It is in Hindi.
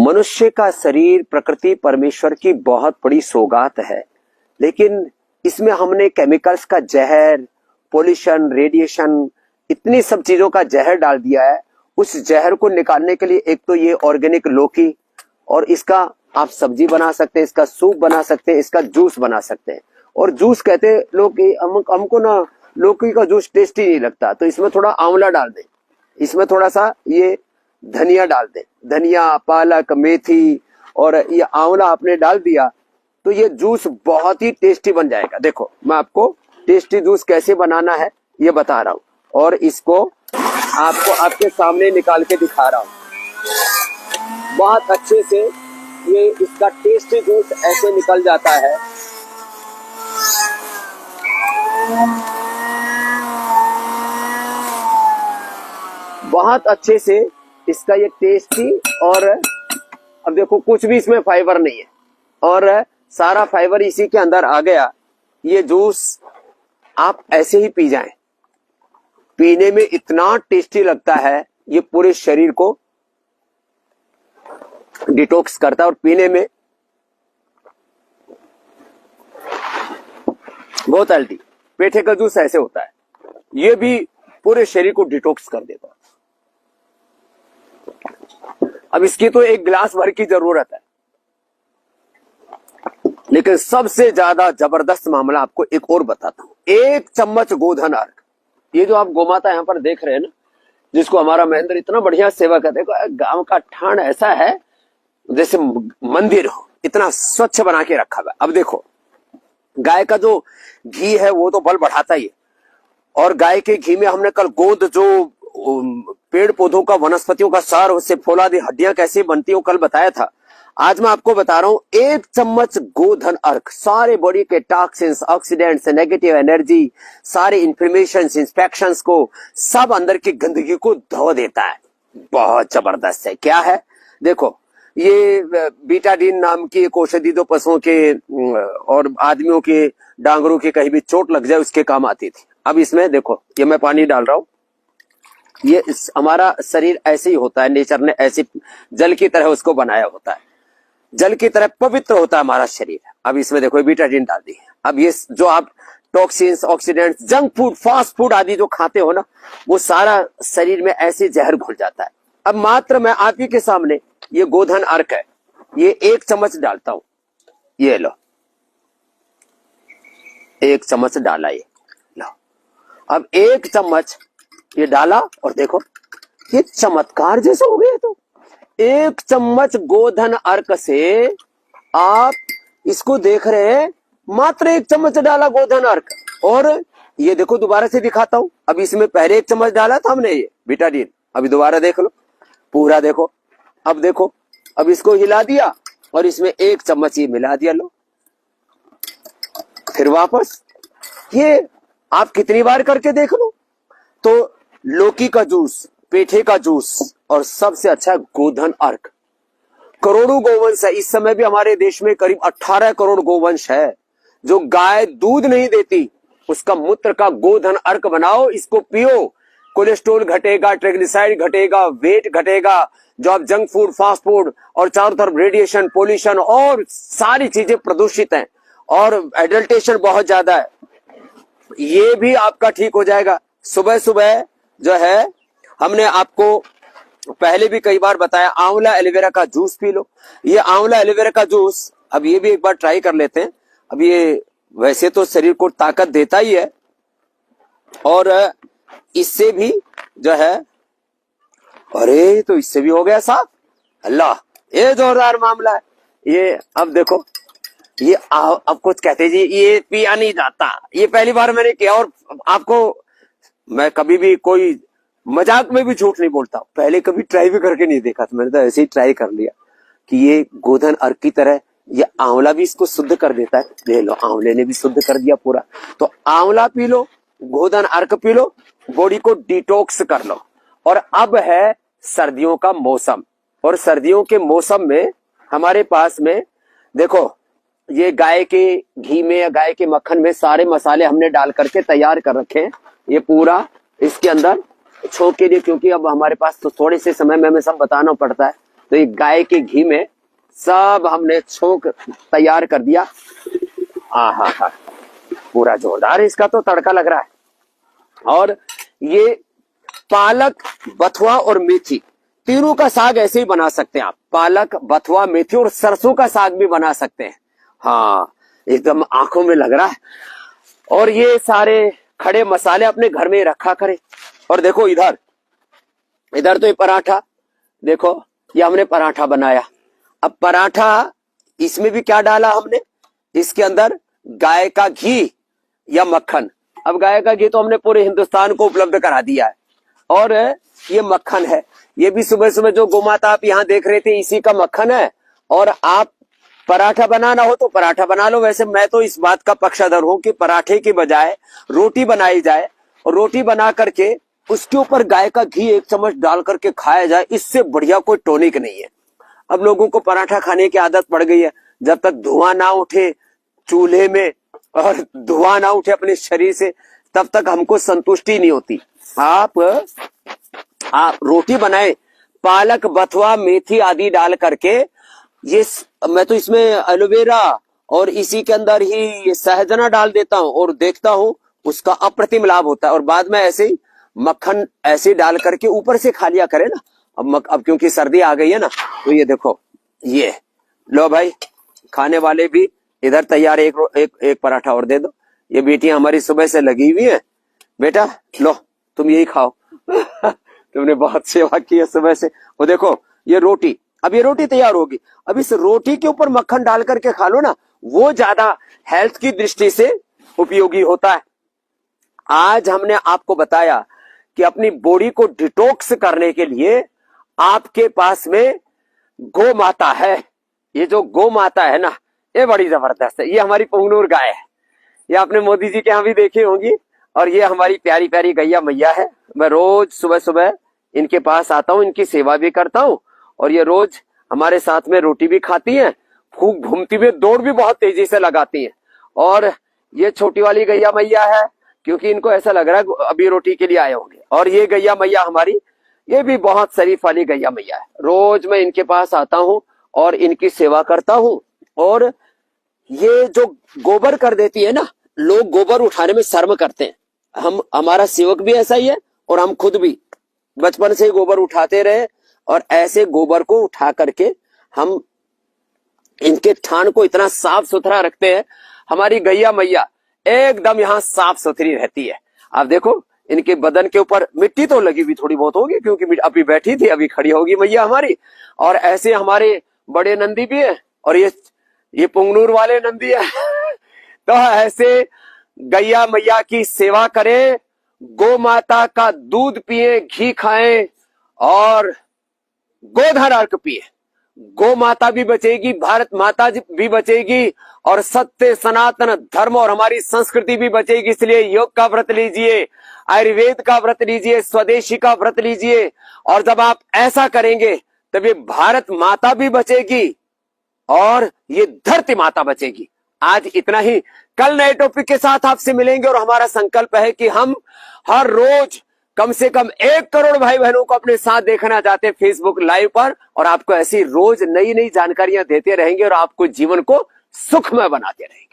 मनुष्य का शरीर प्रकृति परमेश्वर की बहुत बड़ी सौगात है, लेकिन इसमें हमने केमिकल्स का जहर, पोल्यूशन, रेडिएशन, इतनी सब चीजों का जहर डाल दिया है। उस जहर को निकालने के लिए एक तो ये ऑर्गेनिक लौकी, और इसका आप सब्जी बना सकते हैं, इसका सूप बना सकते हैं, इसका जूस बना सकते हैं। और जूस कहते हैं लोग कि हमको ना लौकी का जूस टेस्टी नहीं लगता, तो इसमें थोड़ा आंवला डाल दें, इसमें थोड़ा सा ये धनिया डाल दें, धनिया, पालक, मेथी और ये आंवला आपने डाल दिया तो ये जूस बहुत ही टेस्टी बन जाएगा। देखो मैं आपको टेस्टी जूस कैसे बनाना है ये बता रहा हूँ, और इसको आपको आपके सामने निकाल के दिखा रहा हूँ। बहुत अच्छे से ये इसका टेस्टी जूस ऐसे निकल जाता है। बहुत अच्छे से इसका ये टेस्टी, और अब देखो कुछ भी इसमें फाइबर नहीं है और सारा फाइबर इसी के अंदर आ गया। ये जूस आप ऐसे ही पी जाएं, पीने में इतना टेस्टी लगता है, ये पूरे शरीर को डिटॉक्स करता है और पीने में बहुत हेल्दी। पेठे का जूस ऐसे होता है, ये भी पूरे शरीर को डिटॉक्स कर देता है। अब इसकी तो एक गिलास भर की जरूरत है, लेकिन सबसे ज्यादा जबरदस्त मामला आपको एक और बताता हूं। 1 चम्मच गोधन अर्क, ये जो आप गोमाता यहां पर देख रहे हैं ना, जिसको हमारा महेंद्र इतना बढ़िया सेवा करते हैं। गांव का ठाण ऐसा है जैसे मंदिर हो, इतना स्वच्छ बना के रखा हुआ। अब देखो गाय का जो घी है वो तो बल बढ़ाता ही है, और गाय के घी में हमने कल गोंद, जो पेड़ पौधों का, वनस्पतियों का सार, उससे फौलादी हड्डियां कैसे बनती हो कल बताया था। आज मैं आपको बता रहा हूं 1 चम्मच गोधन अर्क सारे बॉडी के टॉक्सिन्स, ऑक्सीडेंट्स, नेगेटिव एनर्जी, सारे इंफ्लेमेशंस, इंफेक्शंस को, सब अंदर की गंदगी को धो देता है। बहुत जबरदस्त है। क्या है देखो, ये बीटाडीन नाम की एक औषधि जो पशुओं के और आदमियों के डांगरों के कहीं भी चोट लग जाए उसके काम आती थी। अब इसमें देखो ये मैं पानी डाल रहा हूं, ये हमारा शरीर ऐसे ही होता है, नेचर ने ऐसे जल की तरह उसको बनाया होता है, जल की तरह पवित्र होता है हमारा शरीर। अब इसमें देखो बीटाडीन डाल दी है। अब ये जो आप toxins, oxidants, junk food, fast food आदि जो खाते हो ना, वो सारा शरीर में ऐसे जहर घुल जाता है। अब मात्र मैं आप ही के सामने ये गोधन अर्क है, ये 1 चम्मच डालता हूं। ये लो 1 चम्मच डाला, ये लो। अब 1 चम्मच ये डाला और देखो ये चमत्कार जैसा हो गया। तो 1 चम्मच गोधन अर्क से आप इसको देख रहे हैं, मात्र 1 चम्मच डाला गोधन अर्क, और ये देखो दोबारा से दिखाता हूं। अब इसमें पहले 1 चम्मच डाला था हमने ये बीटाडीन, अभी दोबारा देख लो पूरा देखो। अब देखो, अब इसको हिला दिया और इसमें 1 चम्मच ये मिला दिया, लो फिर वापस। ये आप कितनी बार करके देख लो। तो लौकी का जूस, पेठे का जूस, और सबसे अच्छा गोधन अर्क। करोड़ों गोवंश है, इस समय भी हमारे देश में करीब 18 करोड़ गोवंश है। जो गाय दूध नहीं देती उसका मूत्र का गोधन अर्क बनाओ, इसको पियो, कोलेस्ट्रॉल घटेगा, ट्रिग्लिसराइड घटेगा, वेट घटेगा। जो आप जंक फूड, फास्ट फूड, और चारों तरफ रेडिएशन, पोल्यूशन और सारी चीजें प्रदूषित हैं, और एडल्टेशन बहुत ज्यादा है, ये भी आपका ठीक हो जाएगा। सुबह सुबह जो है हमने आपको पहले भी कई बार बताया, आंवला एलोवेरा का जूस पी लो। ये आंवला एलोवेरा का जूस अब ये भी एक बार ट्राई कर लेते हैं। अब ये वैसे तो शरीर को ताकत देता ही है, और इससे भी जो है, अरे तो इससे भी हो गया साफ। अल्लाह, ये जोरदार मामला है ये। अब देखो ये अब कुछ कहते जी ये पिया नहीं जाता, ये पहली बार मैंने किया। और आपको मैं कभी भी कोई मजाक में भी झूठ नहीं बोलता, पहले कभी ट्राई भी करके नहीं देखा, तो मैंने तो ऐसे ही ट्राई कर लिया कि ये गोधन अर्क की तरह ये आंवला भी इसको शुद्ध कर देता है। ले लो, आंवले ने भी शुद्ध कर दिया पूरा। तो आंवला पी लो, गोधन अर्क पी लो, बॉडी को डिटॉक्स कर लो। और अब है सर्दियों का मौसम, और सर्दियों के मौसम में हमारे पास में देखो ये गाय के घी में या गाय के मक्खन में सारे मसाले हमने डाल करके तैयार कर रखे हैं। ये पूरा इसके अंदर छोंक के लिए, क्योंकि अब हमारे पास तो थोड़े से समय में हमें सब बताना पड़ता है, तो ये गाय के घी में सब हमने छोंक तैयार कर दिया। आहा हा, पूरा जोरदार इसका तो तड़का लग रहा है। और ये पालक, बथुआ और मेथी तीनों का साग ऐसे ही बना सकते हैं आप। पालक, बथुआ, मेथी और सरसों का साग भी बना सकते हैं। हाँ, एकदम आंखों में लग रहा है। और ये सारे खड़े मसाले अपने घर में रखा करें। और देखो इधर तो ये पराठा, देखो ये हमने पराठा बनाया। अब पराठा, इसमें भी क्या डाला हमने, इसके अंदर गाय का घी या मक्खन। अब गाय का घी तो हमने पूरे हिंदुस्तान को उपलब्ध करा दिया है, और ये मक्खन है। ये भी सुबह सुबह जो गोमाता आप यहाँ देख रहे थे, इसी का मक्खन है। और आप पराठा बनाना हो तो पराठा बना लो। वैसे मैं तो इस बात का पक्षधर हूं कि पराठे की बजाय रोटी बनाई जाए, और रोटी बना करके उसके ऊपर गाय का घी 1 चम्मच डाल करके खाया जाए। इससे बढ़िया कोई टॉनिक नहीं है। अब लोगों को पराठा खाने की आदत पड़ गई है। जब तक धुआं ना उठे चूल्हे में और धुआं ना उठे अपने शरीर से, तब तक हमको संतुष्टि नहीं होती। आप रोटी बनाए, पालक, बथुआ, मेथी आदि डाल करके, ये मैं तो इसमें एलोवेरा और इसी के अंदर ही सहजना डाल देता हूं, और देखता हूं उसका अप्रतिम लाभ होता है। और बाद में ऐसे ही मक्खन ऐसे डाल करके ऊपर से खा लिया करे ना। अब क्योंकि सर्दी आ गई है ना, तो ये देखो, ये लो भाई, खाने वाले भी इधर तैयार। एक पराठा और दे दो। ये बेटियां हमारी सुबह से लगी हुई है। बेटा लो, तुम यही खाओ। तुमने बहुत सेवा की है सुबह से। वो देखो ये रोटी, अब ये रोटी तैयार होगी। अब इस रोटी के ऊपर मक्खन डाल करके खा लो ना, वो ज्यादा हेल्थ की दृष्टि से उपयोगी होता है। आज हमने आपको बताया कि अपनी बॉडी को डिटॉक्स करने के लिए आपके पास में गौ माता है। ये जो गौ माता है ना, ये बड़ी जबरदस्त है। ये हमारी पुंगनूर गाय है। ये आपने मोदी जी के यहाँ भी देखी होंगी। और ये हमारी प्यारी प्यारी गैया मैया है। मैं रोज सुबह सुबह इनके पास आता हूँ, इनकी सेवा भी करता हूँ, और ये रोज हमारे साथ में रोटी भी खाती हैं। खूब घूमती हुई दौड़ भी बहुत तेजी से लगाती हैं। और ये छोटी वाली गैया मैया है, क्योंकि इनको ऐसा लग रहा है अभी रोटी के लिए आए होंगे। और ये गैया मैया हमारी, ये भी बहुत शरीफ वाली गैया मैया है। रोज मैं इनके पास आता हूँ और इनकी सेवा करता हूँ। और ये जो गोबर कर देती है ना, लोग गोबर उठाने में शर्म करते हैं। हमारा सेवक भी ऐसा ही है, और हम खुद भी बचपन से ही गोबर उठाते रहे। और ऐसे गोबर को उठा करके हम इनके थान को इतना साफ सुथरा रखते हैं। हमारी गैया मैया एकदम यहाँ साफ सुथरी रहती है। आप देखो इनके बदन के ऊपर मिट्टी तो लगी हुई थोड़ी बहुत होगी, क्योंकि अभी बैठी थी, अभी खड़ी होगी मैया हमारी। और ऐसे हमारे बड़े नंदी भी है, और ये पुंगनूर वाले नंदी है। तो ऐसे गैया मैया की सेवा करें, गौ माता का दूध पिए, घी खाएं, और गोधन अर्क पिए। गौ माता भी बचेगी, भारत माता भी बचेगी, और सत्य सनातन धर्म और हमारी संस्कृति भी बचेगी। इसलिए योग का व्रत लीजिए, आयुर्वेद का व्रत लीजिए, स्वदेशी का व्रत लीजिए। और जब आप ऐसा करेंगे तब ये भारत माता भी बचेगी और ये धरती माता बचेगी। आज इतना ही। कल नए टॉपिक के साथ आपसे मिलेंगे, और हमारा संकल्प है कि हम हर रोज कम से कम 1 करोड़ भाई बहनों को अपने साथ देखना चाहते हैं फेसबुक लाइव पर, और आपको ऐसी रोज नई नई जानकारियां देते रहेंगे, और आपको जीवन को सुखमय बनाते रहेंगे।